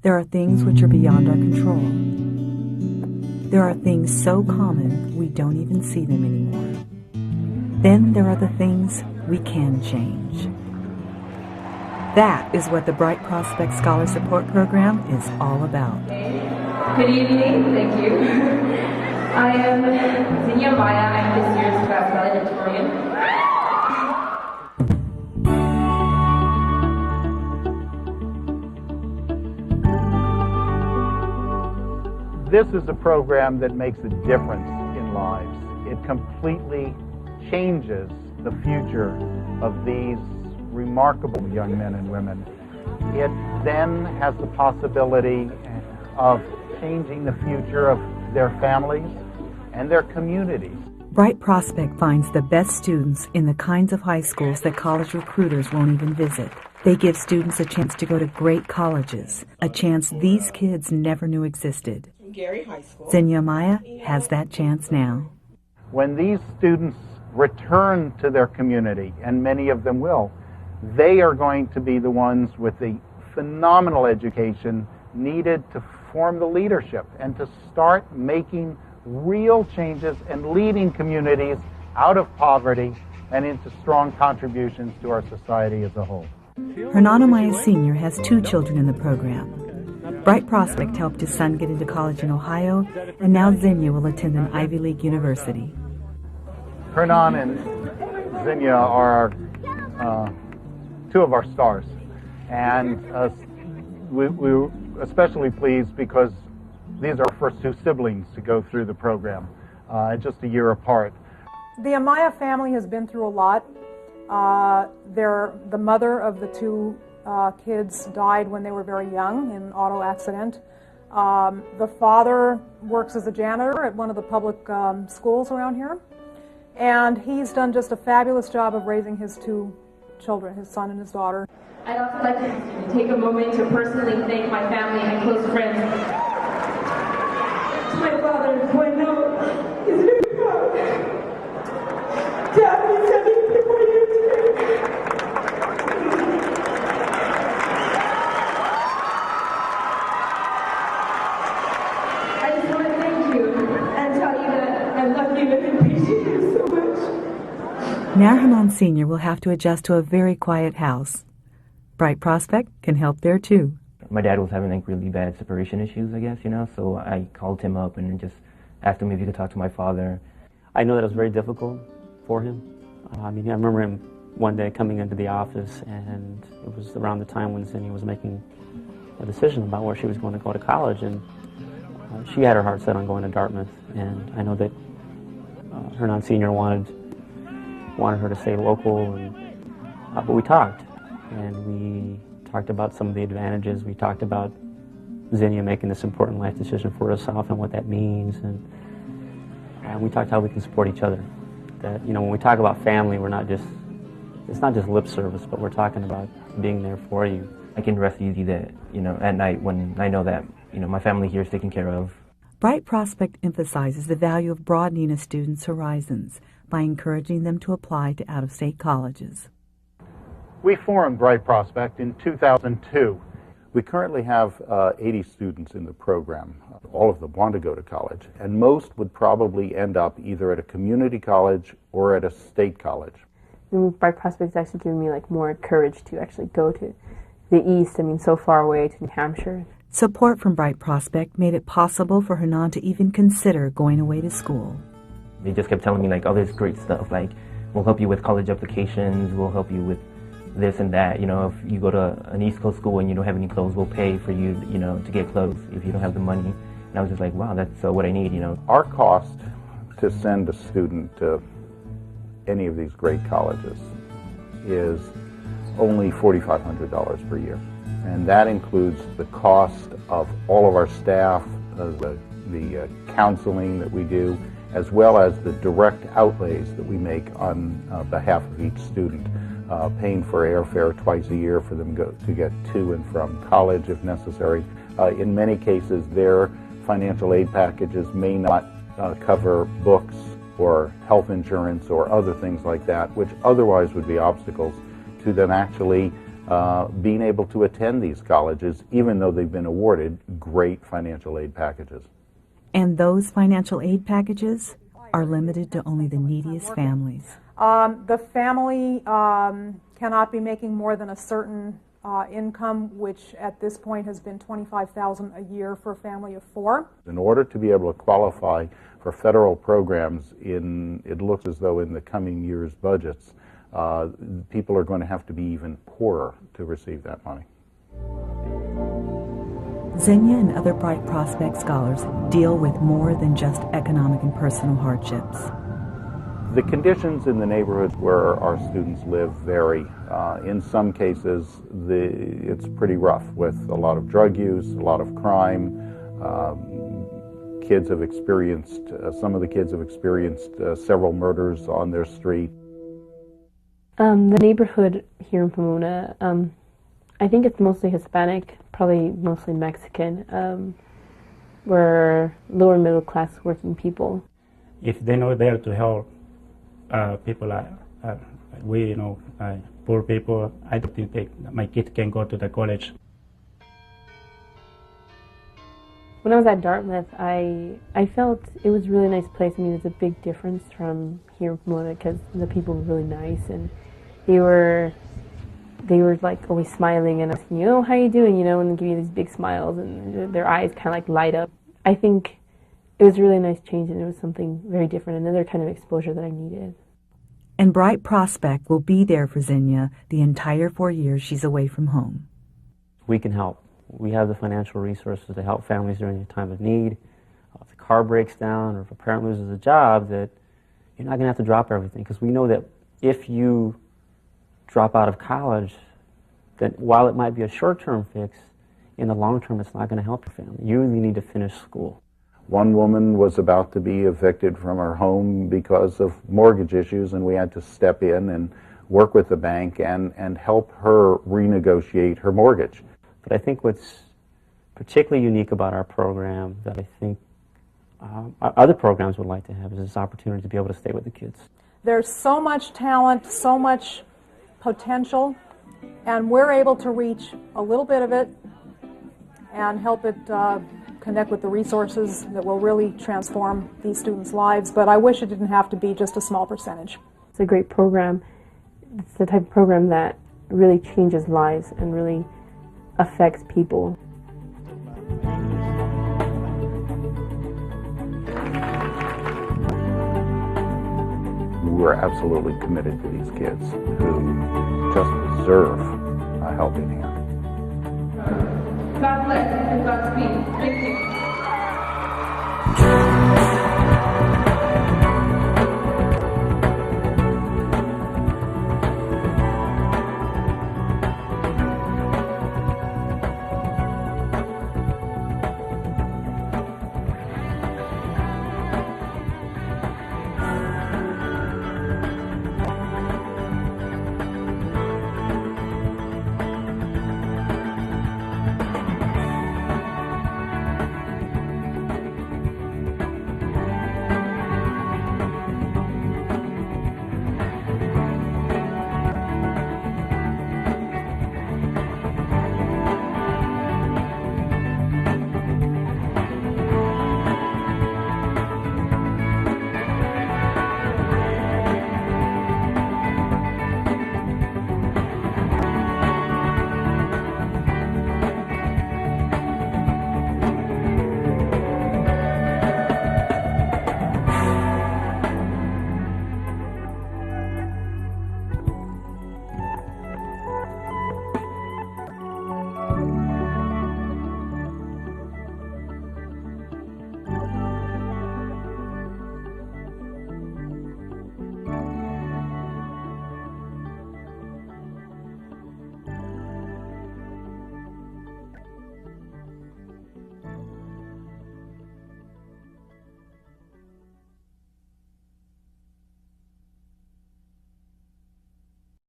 There are things which are beyond our control. There are things so common we don't even see them anymore. Then there are the things we can change. That is what the Bright Prospect Scholar Support Program is all about. Good evening, thank you. I am Zinnia Maya. I'm this year's class valedictorian. This is a program that makes a difference in lives. It completely changes the future of these remarkable young men and women. It then has the possibility of changing the future of their families and their communities. Bright Prospect finds the best students in the kinds of high schools that college recruiters won't even visit. They give students a chance to go to great colleges, a chance these kids never knew existed. Zinnia Maya has that chance now. When these students return to their community, and many of them will, they are going to be the ones with the phenomenal education needed to form the leadership and to start making real changes and leading communities out of poverty and into strong contributions to our society as a whole. Hernan Amaya Sr. has 2 children in the program. Bright Prospect helped his son get into college in Ohio, and now Zinnia will attend an Ivy League university. Hernan and Zinnia are 2 of our stars, and we're especially pleased because these are our first 2 siblings to go through the program, just a year apart. The Amaya family has been through a lot. The mother of the 2 kids died when they were very young in an auto accident. The father works as a janitor at one of the public schools around here, and he's done just a fabulous job of raising his 2 children, his son and his daughter. I'd also like to take a moment to personally thank my family and close friends. To my father, who I know is very proud. Dad, we said it before you today. I just want to thank you and tell you that I love you and appreciate you so much. Now Hernan Sr. will have to adjust to a very quiet house. Bright Prospect can help there too. My dad was having like really bad separation issues, I guess, so I called him up and just asked him if he could talk to my father. I know that it was very difficult for him. I remember him one day coming into the office, and it was around the time when Zinnia was making a decision about where she was going to go to college, and she had her heart set on going to Dartmouth, and I know that Hernan Sr. wanted her to stay local, but we talked, and we talked about some of the advantages. We talked about Zinnia making this important life decision for herself and what that means, and we talked how we can support each other. That, when we talk about family, it's not just lip service, but we're talking about being there for you. I can rest easy that, at night when I know that, my family here is taken care of. Bright Prospect emphasizes the value of broadening a student's horizons by encouraging them to apply to out-of-state colleges. We formed Bright Prospect in 2002. We currently have 80 students in the program. All of them want to go to college, and most would probably end up either at a community college or at a state college. Bright Prospect has actually given me more courage to actually go to the east, so far away to New Hampshire. Support from Bright Prospect made it possible for Hernan to even consider going away to school. They just kept telling me there's great stuff, we'll help you with college applications, we'll help you with this and that, if you go to an East Coast school and you don't have any clothes, we'll pay for you, to get clothes if you don't have the money. And I was just like, wow, that's what I need, Our cost to send a student to any of these great colleges is only $4,500 per year. And that includes the cost of all of our staff, the counseling that we do, as well as the direct outlays that we make on behalf of each student. Paying for airfare twice a year for them to get to and from college if necessary. In many cases, their financial aid packages may not cover books or health insurance or other things like that, which otherwise would be obstacles to them actually being able to attend these colleges, even though they've been awarded great financial aid packages. And those financial aid packages are limited to only the neediest families. The family cannot be making more than a certain income, which at this point has been $25,000 a year for a family of 4. In order to be able to qualify for federal programs, it looks as though in the coming year's budgets, people are going to have to be even poorer to receive that money. Xenia and other Bright Prospect scholars deal with more than just economic and personal hardships. The conditions in the neighborhoods where our students live vary. In some cases, it's pretty rough with a lot of drug use, a lot of crime. Kids have experienced, some of the kids have experienced several murders on their street. The neighborhood here in Pomona, I think it's mostly Hispanic, probably mostly Mexican. We're lower middle class working people. If they're not there to help people like we, poor people, I don't think my kids can go to the college. When I was at Dartmouth, I felt it was a really nice place. I mean, it's a big difference from here in Pomona because the people were really nice and they were like always smiling and asking, oh, how are you doing? And give you these big smiles and their eyes kind of like light up. I think it was a really nice change and it was something very different, another kind of exposure that I needed. And Bright Prospect will be there for Xenia the entire 4 years she's away from home. We can help. We have the financial resources to help families during a time of need. If the car breaks down or if a parent loses a job, that you're not going to have to drop everything, because we know that if you drop out of college, that while it might be a short-term fix, in the long term it's not going to help your family. You really need to finish school. One woman was about to be evicted from her home because of mortgage issues, and we had to step in and work with the bank and help her renegotiate her mortgage. But I think what's particularly unique about our program that I think other programs would like to have is this opportunity to be able to stay with the kids. There's so much talent, so much potential, and we're able to reach a little bit of it and help it connect with the resources that will really transform these students' lives. But I wish it didn't have to be just a small percentage. It's a great program. It's the type of program that really changes lives and really affects people. We're absolutely committed to these kids who just deserve a helping hand. God bless and Godspeed. Thank you.